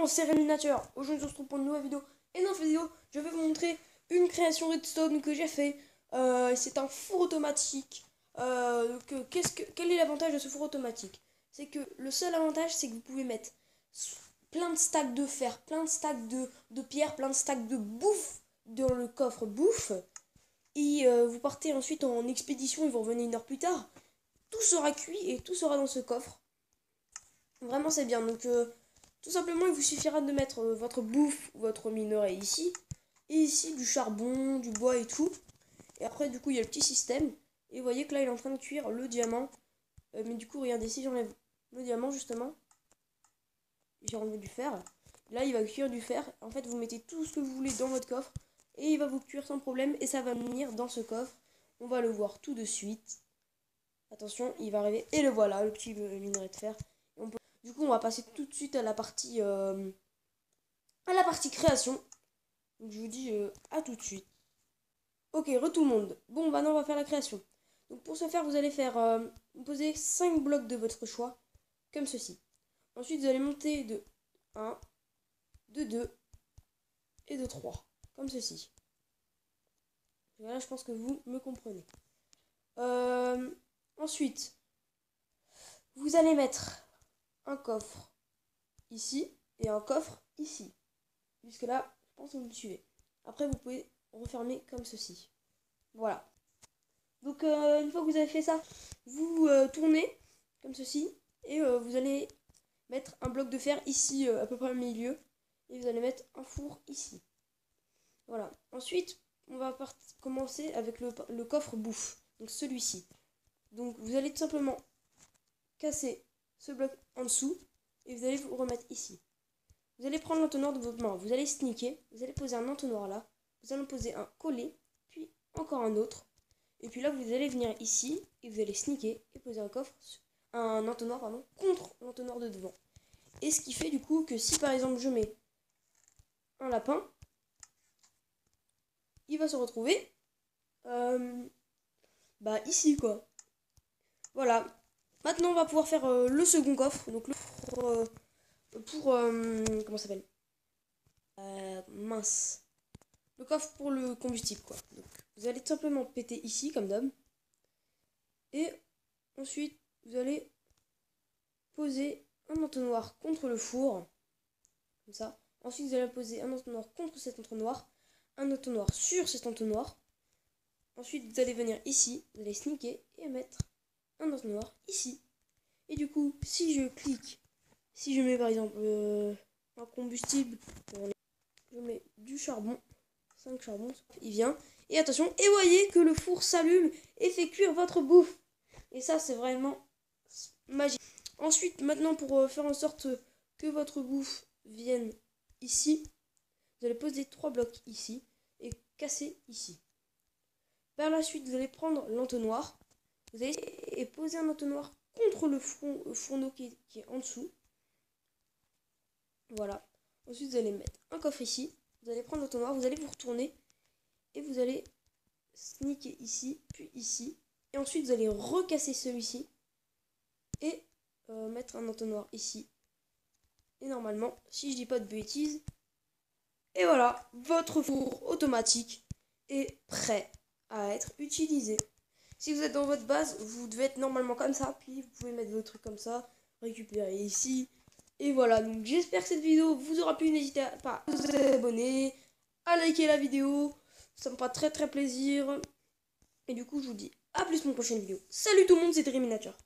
c'est Réminateur. Aujourd'hui, on se retrouve pour une nouvelle vidéo. Et dans cette vidéo, je vais vous montrer une création redstone que j'ai fait. C'est un four automatique. Quel est l'avantage de ce four automatique? C'est que le seul avantage, c'est que vous pouvez mettre plein de stacks de fer, plein de stacks de pierre, plein de stacks de bouffe dans le coffre bouffe. Et vous partez ensuite en expédition et vous revenez une heure plus tard. Tout sera cuit et tout sera dans ce coffre. Vraiment, c'est bien. Donc, tout simplement, il vous suffira de mettre votre bouffe, votre minerai ici. Et ici, du charbon, du bois et tout. Et après, du coup, il y a le petit système. Et vous voyez que là, il est en train de cuire le diamant. Mais du coup, regardez, si j'enlève le diamant, justement. J'ai enlevé du fer. Là, il va cuire du fer. En fait, vous mettez tout ce que vous voulez dans votre coffre. Et il va vous cuire sans problème. Et ça va venir dans ce coffre. On va le voir tout de suite. Attention, il va arriver. Et le voilà, le petit minerai de fer. Du coup, on va passer tout de suite à la partie création. Donc, je vous dis à tout de suite. Ok, tout le monde. Bon, maintenant, on va faire la création. Donc, pour ce faire, vous allez faire poser 5 blocs de votre choix, comme ceci. Ensuite, vous allez monter de 1, de 2 et de 3, comme ceci. Voilà, je pense que vous me comprenez. Ensuite, vous allez mettre un coffre ici et un coffre ici. Jusque là, je pense que vous me suivez. Après, vous pouvez refermer comme ceci. Voilà. Donc, une fois que vous avez fait ça, vous tournez comme ceci. Et vous allez mettre un bloc de fer ici, à peu près au milieu. Et vous allez mettre un four ici. Voilà. Ensuite, on va commencer avec le coffre bouffe. Donc, celui-ci. Donc, vous allez tout simplement casser ce bloc en dessous. Et vous allez vous remettre ici. Vous allez prendre l'entonnoir de votre main. Vous allez sneaker. Vous allez poser un entonnoir là. Vous allez en poser un collé. Puis encore un autre. Et puis là, vous allez venir ici. Et vous allez sneaker. Et poser un entonnoir contre l'entonnoir de devant. Et ce qui fait du coup que si par exemple je mets un lapin. Il va se retrouver. Ici quoi. Voilà. Maintenant, on va pouvoir faire le second coffre. Donc le comment ça s'appelle, mince, le coffre pour le combustible quoi. Donc vous allez tout simplement péter ici comme d'hab et ensuite vous allez poser un entonnoir contre le four comme ça. Ensuite vous allez poser un entonnoir contre cet entonnoir, un entonnoir sur cet entonnoir. Ensuite vous allez venir ici, vous allez sneaker et mettre un entonnoir ici. Et du coup, si je clique, si je mets par exemple un combustible, je mets du charbon, 5 charbons, il vient. Et attention, et voyez que le four s'allume et fait cuire votre bouffe. Et ça, c'est vraiment magique. Ensuite, maintenant, pour faire en sorte que votre bouffe vienne ici, vous allez poser 3 blocs ici et casser ici. Par la suite, vous allez prendre l'entonnoir, vous allez poser un entonnoir contre le fourneau qui est en dessous. Voilà. Ensuite, vous allez mettre un coffre ici. Vous allez prendre l'entonnoir, vous allez vous retourner. Et vous allez sneaker ici, puis ici. Et ensuite, vous allez recasser celui-ci. Et mettre un entonnoir ici. Et normalement, si je dis pas de bêtises. Et voilà, votre four automatique est prêt à être utilisé. Si vous êtes dans votre base, vous devez être normalement comme ça. Puis vous pouvez mettre vos trucs comme ça. Récupérer ici. Et voilà, donc j'espère que cette vidéo vous aura plu. N'hésitez pas à vous abonner, à liker la vidéo. Ça me fera très très plaisir. Et du coup, je vous dis à plus pour une prochaine vidéo. Salut tout le monde, c'était Réminateur.